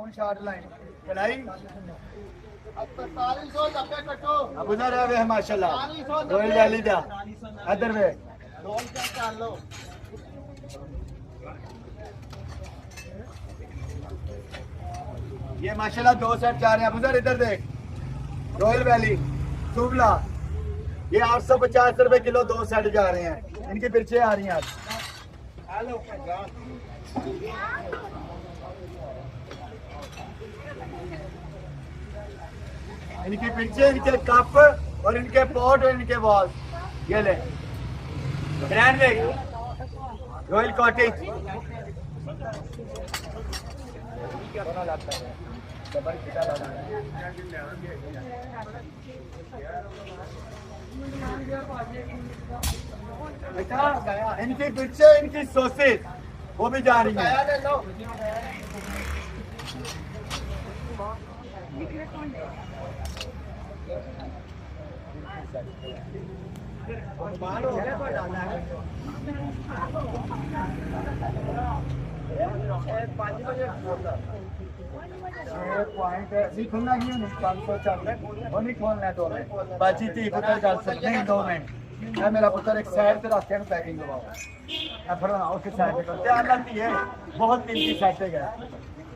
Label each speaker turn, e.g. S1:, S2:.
S1: Down short line चलाई। अब उधर है वे माशाल्लाह रोयल वैली दा इधर वे ये माशाल्लाह 2 सेट जा रहे हैं। अब उधर इधर देख रॉयल वैली सुबला ये 850 रुपए किलो 2 सेट जा रहे हैं। इनकी पिर्चे आ रही हैं आज। इनकी पिर्चे इनके कप और इनके पॉट और इनके वॉल ये ले ग्रैंड लेक रॉयल कॉटेज इनकी पिर्चे इनकी सॉसेज वो भी जा रही है। नहीं खुलना नहीं 504 वो नहीं खोलना है। 2 मिनट बाजी थी पुत्र चल सकते हैं 2 मिनट मैं मेरा पुत्र एक साइड से रख के पैकिंग करवाओ। मैं फड़ा उसके साइड पे ध्यान रखती है बहुत कीमती सेट है।